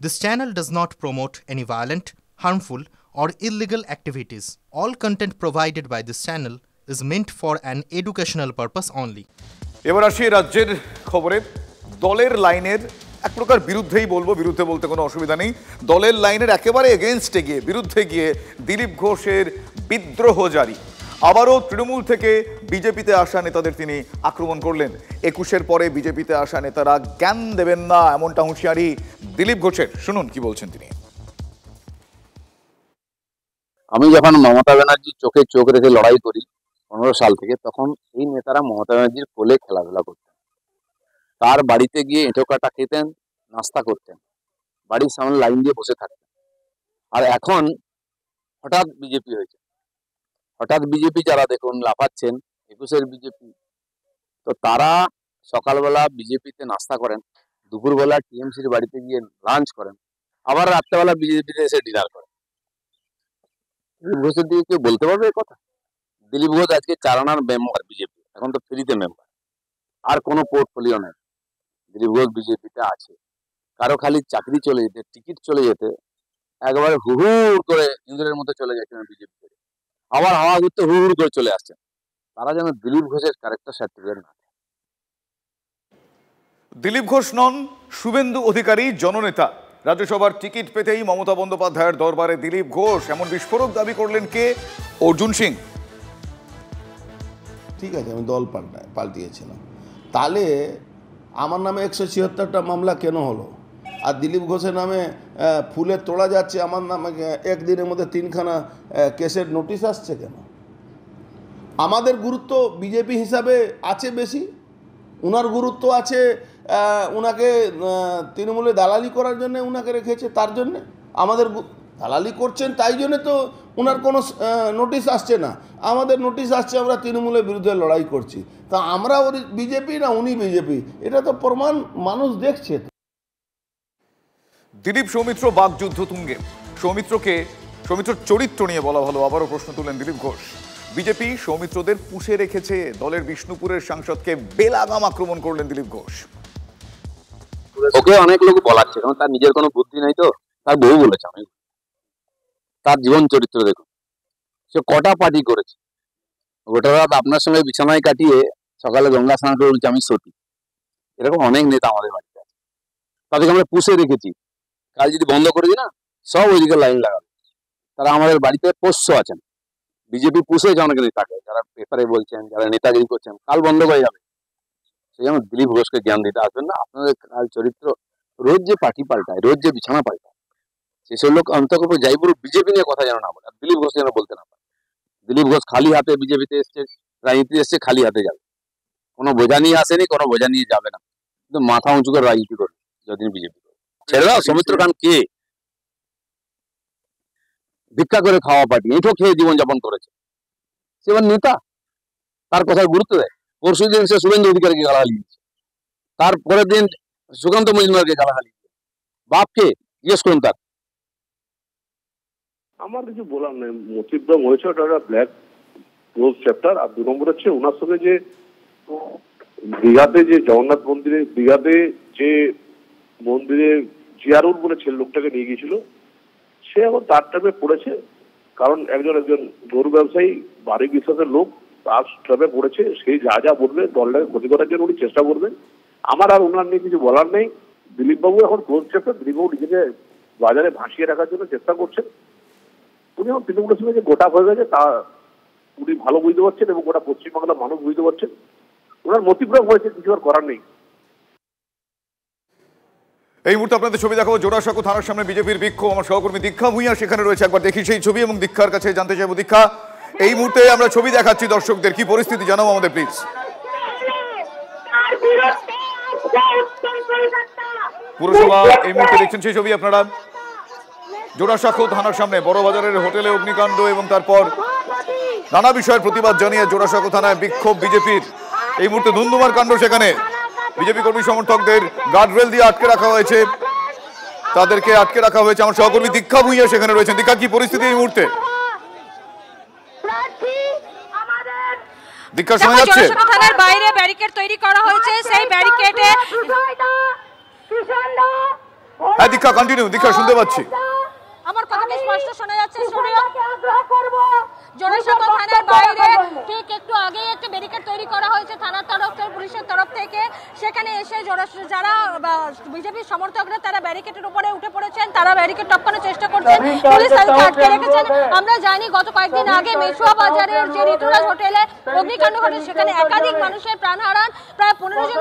This channel does not promote any violent, harmful, or illegal activities. All content provided by this channel is meant for an educational purpose only. এবার আসি রাজ্যের খবরে। দলের লাইনের এক প্রকার বিরুদ্ধেই বলবো, বিরুদ্ধে বলতে কোনো অসুবিধা নেই। দলের লাইনের একেবারে এগেনস্টে গিয়ে, বিরুদ্ধে গিয়ে দিলীপ ঘোষের বিদ্রোহ জারি। আবারও তৃণমূল থেকে বিজেপিতে আসা নেতাদের তিনি আক্রমণ করলেন। 21-এর পরে বিজেপিতে আসা নেতারা জ্ঞান দেবেন না, এমনটা হুঁশিয়ারি দিলীপ ঘোষের। শুনুন কি বলছেন তিনি। আমি যখন মমতা ব্যানার্জির চোখে চোখ রেখে লড়াই করি 15 সাল থেকে, তখন এই নেতারা মমতা ব্যানার্জির কোলে খেলাধুলা করতেন, তার বাড়িতে গিয়ে এঁটো কাটা খেতেন, নাস্তা করতেন, বাড়ির সামনে লাইন দিয়ে বসে থাকতেন। আর এখন হঠাৎ বিজেপি হয়েছে, হঠাৎ বিজেপি যারা দেখুন লাফাচ্ছেন, 21-এর বিজেপি, তো তারা সকালবেলা বিজেপিতে নাস্তা করেন, দুপুরবেলা টিএমসির বাড়িতে গিয়ে লাঞ্চ করেন, আবার রাত্রেবেলা বিজেপিতে এসে ডিনার করেন। দিলীপ ঘোষের দিকে কেউ বলতে পারবে এই কথা? দিলীপ ঘোষ আজকে 4 আনার মেম্বার বিজেপি, এখন তো ফ্রিতে মেম্বার, আর কোনো পোর্টফোলিও নেই। দিলীপ ঘোষ বিজেপিতে আছে, কারো খালি চাকরি চলে যেতে, টিকিট চলে যেতে একেবারে হুড় করে ইন্দ্রের মতো চলে গেছেন বিজেপি, আবার হাওয়া ঘুরতে হুড় করে চলে আসছেন। তারা যেন দিলীপ ঘোষের ক্যারেক্টার সার্টিফিকেট না। দিলীপ ঘোষ নন শুভেন্দু অধিকারী জননেতা। রাজ্যসভার টিকিট পেতেই মমতা বন্দ্যোপাধ্যায়ের দরবারে দিলীপ ঘোষ, এমন বিস্ফোরক দাবি করলেন কে? অর্জুন সিং। ঠিক আছে, আমি দল পাল্টিয়েছিলাম, তাহলে আমার নামে 176টা মামলা কেন হলো? আর দিলীপ ঘোষের নামে ফুলের তোড়া যাচ্ছে, আমার নামে একদিনের মধ্যে 3খানা কেসের নোটিশ আসছে কেন? আমাদের গুরুত্ব বিজেপি হিসাবে আছে বেশি, উনার গুরুত্ব আছে, উনাকে তৃণমূলে দালালি করার জন্য উনাকে রেখেছে, তার জন্যে আমাদের দালালি করছেন, তাই জন্যে তো ওনার কোনো নোটিশ আসছে না। আমাদের নোটিশ আসছে, আমরা তৃণমূলের বিরুদ্ধে লড়াই করছি। তা আমরা বিজেপি না উনি বিজেপি, এটা তো প্রমাণ মানুষ দেখছে। দিলীপ সৌমিত্র বাকযুদ্ধ তুঙ্গে। সৌমিত্রর চরিত্র নিয়ে বলা ভালো, আবারও প্রশ্ন তুলেন দিলীপ ঘোষ। বিজেপি সৌমিত্রদের পুষে রেখেছে, দলের বিষ্ণুপুরের সাংসদকে বেলাগাম আক্রমণ করলেন দিলীপ ঘোষ। ওকে অনেক লোক বলাচ্ছে, কারণ তার নিজের কোনো বুদ্ধি নাই, তো তার বউ বলেছে। আমি তার জীবন চরিত্র দেখুন, সে কটা পার্টি করেছে, গোটা রাত আপনার সঙ্গে বিছানায় কাটিয়ে সকালে গঙ্গা স্নান করে বলছে আমি সতী। এরকম অনেক নেতা আমাদের বাড়িতে আছে, তাদেরকে আমরা পুষে রেখেছি। কাল যদি বন্ধ করে দিই না, সব ওইদিকে লাইন লাগাবে। তারা আমাদের বাড়িতে পোষ্য আছেন। বিজেপি পুষেছে অনেক নেতাকে, যারা পেপারে বলছেন, যারা নেতাগিরি করছেন, কাল বন্ধ হয়ে যাবে। সেই জন্য দিলীপ ঘোষকে জ্ঞান দিতে আসবেন না। আপনাদের কাল চরিত্র, রোজ যে পার্টি পাল্টায়, রোজ যে বিছানা পাল্টায়, সেসব লোক অন্তত যাইপুর বিজেপি নিয়ে কথা যেন না বলে, দিলীপ ঘোষ যেন বলতে না পারে। দিলীপ ঘোষ খালি হাতে বিজেপিতে এসছে, রাজনীতি এসছে, খালি হাতে যাবে, কোনো বোঝা নিয়ে আসেনি, কোনো বোঝা নিয়ে যাবে না, কিন্তু মাথা উঁচু করে রাজনীতি করবে যতদিন বিজেপি করবে। ছেড়ে দাও। সৌমিত্র খান কে? ভিক্ষা করে খাওয়া পার্টি, এঁঠো খেয়ে জীবনযাপন করেছে, সে এবার নেতা, তার কথায় গুরুত্ব দেয়। পরশু দিন সে শুভেন্দু অধিকারীকে গালাগালি দিচ্ছে, তারপরের দিন সুকান্ত মজুমদারকে গালাগালি দিচ্ছে। বাপকে জিজ্ঞেস করুন তার। আমার কিছু বলার নেই, মতিদ্রম হয়েছে, ওটা একটা ব্ল্যাক ক্লোজ চ্যাপ্টার। আর 2 নম্বর হচ্ছে ওনার সঙ্গে যে দীঘাতে যে জগন্নাথ মন্দিরে, দীঘাতে যে মন্দিরে জিয়ারুল বলে ছেলে লোকটাকে নিয়ে গিয়েছিল, সে এখন তার টাইমে পড়েছে। কারণ একজন গরু ব্যবসায়ী, বাড়ি বিশ্বাসের লোক, তার টাইমে পড়েছে। সেই যা যা বলবে দলটাকে ক্ষতি করার জন্য উনি চেষ্টা করবেন। আমার আর ওনার নিয়ে কিছু বলার নেই। দিলীপবাবু এখন ক্লোজ চ্যাপ্টার। দিলীপবাবু নিজেকে বাজারে ভাসিয়ে রাখার জন্য চেষ্টা করছেন। উনি এখন তৃণমূলের সঙ্গে যে গোটা হয়ে গেছে তা উনি ভালো বুঝতে পারছেন, এবং গোটা পশ্চিমবাংলার মানুষ বুঝতে পারছেন। ওনার মতিভ্রম হয়েছে, কিছু আর করার নেই। এই মুহূর্তে আপনাদের ছবি দেখাবো জোড়াসাঁকো থানার সামনে বিজেপির বিক্ষোভ। আমার সহকর্মী দীক্ষা ভূঁইয়া সেখানে রয়েছে, একবার দেখি সেই ছবি এবং দীক্ষার কাছে জানতে চাইবো। দীক্ষা, এই মুহূর্তে আমরা ছবি দেখাচ্ছি দর্শকদের, কি পরিস্থিতি জানাও আমাদের প্লিজ। পুরসভা এই মুহূর্তে দেখছেন সেই ছবি আপনারা। জোড়াসাঁকো থানার সামনে বড় বাজারের হোটেলে অগ্নিকাণ্ড এবং তারপর নানা বিষয়ের প্রতিবাদ জানিয়ে জোড়াসাঁকো থানায় বিক্ষোভ বিজেপির। এই মুহূর্তে ধুন্ধুমার কাণ্ড, সেখানে বিজেপি কর্মী সমর্থকদের গার্ডরেল দিয়ে আটকে রাখা হয়েছে, তাদেরকে আটকে রাখা হয়েছে। আমার সহকর্মী দীক্ষা ভূঁইয়া সেখানে রয়েছেন। দীক্ষা, কি পরিস্থিতি এই মুহূর্তে? দীক্ষা শোনা যাচ্ছে? থানার বাইরে ব্যারিকেড তৈরি করা হয়েছে, সেই ব্যারিকেডে হ্যাঁ দীক্ষা কন্টিনিউ, দীক্ষা শুনতে পাচ্ছি। আমার কথাটা স্পষ্ট শোনা যাচ্ছে? জোড়াসাঁকো থানার বাইরে ঠিক একটু আগে একটা ব্যারিকেড তৈরি করা হয়েছে থানার তরফ থেকে, পুলিশের তরফ থেকে। সেখানে এসে যারা বিজেপির সমর্থকরা তারা ব্যারিকেডের উপরে উঠে পড়েছেন, তারা ব্যারিকেড টপকানোর চেষ্টা করছেন, পুলিশ তাদেরকে আটকে রেখেছেন। আমরা জানি গত কয়েকদিন আগে মেছুয়া বাজারের যে ঋতুরাজ হোটেলে অগ্নিকাণ্ড ঘটে, সেখানে একাধিক মানুষের প্রাণ হারান, প্রায় 15 জন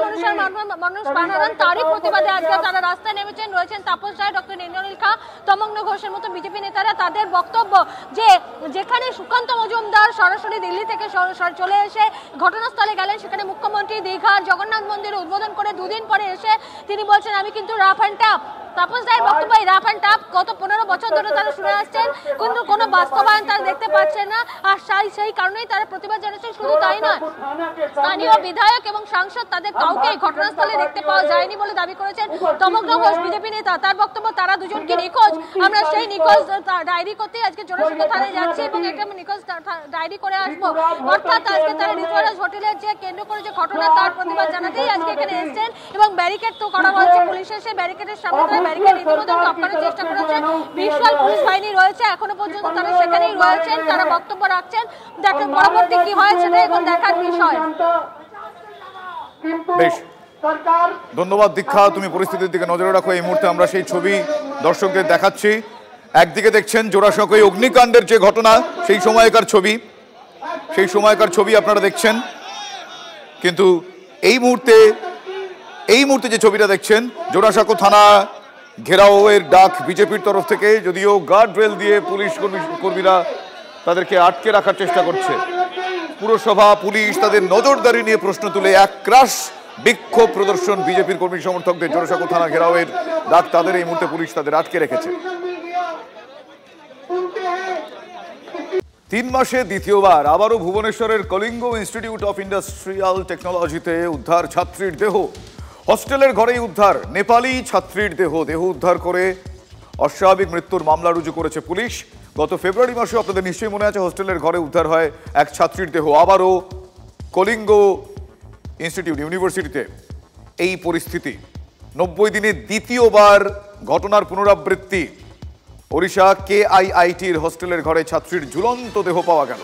মানুষ প্রাণ হারান। তারই প্রতিবাদে আজকে তারা রাস্তায় নেমেছেন। রয়েছেন তাপস রায়, ডক্টর ইন্দ্রনীল খা, তমগ্ন ঘোষের মতো বিজেপি নেতারা। তাদের বক্তব্য যে যেখানে সুকান্ত মজুমদার সরাসরি দিল্লি থেকে চলে এসে ঘটনাস্থলে গেলেন, সেখানে মুখ্যমন্ত্রী দীঘার জগন্নাথ মন্দির উদ্বোধন করে দুদিন পরে এসে তিনি বলছেন আমি কিন্তু রাফ অ্যান্ড টাফ। তাপস রায়ের বক্তব্য, এই রাফ অ্যান্ড টাফ গত 15 বছর ধরে তারা শুনে আসছেন, কিন্তু কোনো বাস্তবায়ন তারা দেখতে পাচ্ছেন না। আর সেই কারণেই তারা প্রতিবাদ জানাচ্ছেন। শুধু তাই নয়, স্থানীয় বিধায়ক এবং সাংসদ তাদের কাউকে ঘটনাস্থলে দেখতে পাওয়া যায়নি বলে দাবি করেছেন তমগ্ন ঘোষ, বিজেপি নেতা। তার বক্তব্য তারা দুজনকে নিখোঁজ। আমরা সেই নিখোঁজ ডায়েরি করতে আজকে জোড়াসাঁকো থানায় যাচ্ছি এবং একটা নিখোঁজ ডায়েরি করে আসবো। অর্থাৎ আজকে তারা ঋতুরাজ হোটেলের যে কেন্দ্র করে যে ঘটনা, তার প্রতিবাদ জানাতেই আজকে এখানে এসেছেন। এবং ব্যারিকেড তো করা হয়েছে, পুলিশের সেই ব্যারিকেডের সামনে ব্যারিকেড ইতিমধ্যে টপকানোর চেষ্টা করেছে। বিশাল পুলিশ বাহিনী রয়েছে, এখনো পর্যন্ত তারা সেখানেই রয়েছেন, তারা বক্তব্য রাখছেন। দেখেন পরবর্তী কি হয় সেটা এখন দেখার বিষয়। বেশ, ধন্যবাদ দীক্ষা, তুমি পরিস্থিতির দিকে নজরে রাখো। এই মুহূর্তে আমরা সেই ছবি দর্শকদের দেখাচ্ছি। একদিকে দেখছেন জোড়াসাঁকো অগ্নিকাণ্ডের যে ঘটনা, সেই সময়কার ছবি আপনারা দেখছেন। কিন্তু এই মুহূর্তে যে ছবিটা দেখছেন, জোড়াসাঁকো থানা ঘেরাওয়ের ডাক বিজেপির তরফ থেকে, যদিও গার্ড রেল দিয়ে পুলিশ কর্মীরা তাদেরকে আটকে রাখার চেষ্টা করছে। পুরসভা, পুলিশ তাদের নজরদারি নিয়ে প্রশ্ন তুলে একরাশ বিক্ষোভ প্রদর্শন বিজেপির কর্মী সমর্থকদের। জোড়াসাঁকো থানা ঘেরাওয়ের ডাক তাদের, এই মুহূর্তে পুলিশ তাদের আটকে রেখেছে। 3 মাসে দ্বিতীয়বার আবারও ভুবনেশ্বরের কলিঙ্গ ইনস্টিটিউট অফ ইন্ডাস্ট্রিয়াল টেকনোলজিতে উদ্ধার ছাত্রীর দেহ। হস্টেলের ঘরেই উদ্ধার নেপালি ছাত্রীর দেহ উদ্ধার করে অস্বাভাবিক মৃত্যুর মামলা রুজু করেছে পুলিশ। গত ফেব্রুয়ারি মাসে, আপনাদের নিশ্চয়ই মনে আছে, হস্টেলের ঘরে উদ্ধার হয় এক ছাত্রীর দেহ। আবারও কলিঙ্গ ইউনিভার্সিটিতে এই পরিস্থিতি। 90 দিনে দ্বিতীয়বার ঘটনার পুনরাবৃত্তি। ওড়িশা KIITর হস্টেলের ঘরে ছাত্রীর ঝুলন্ত দেহ পাওয়া গেল।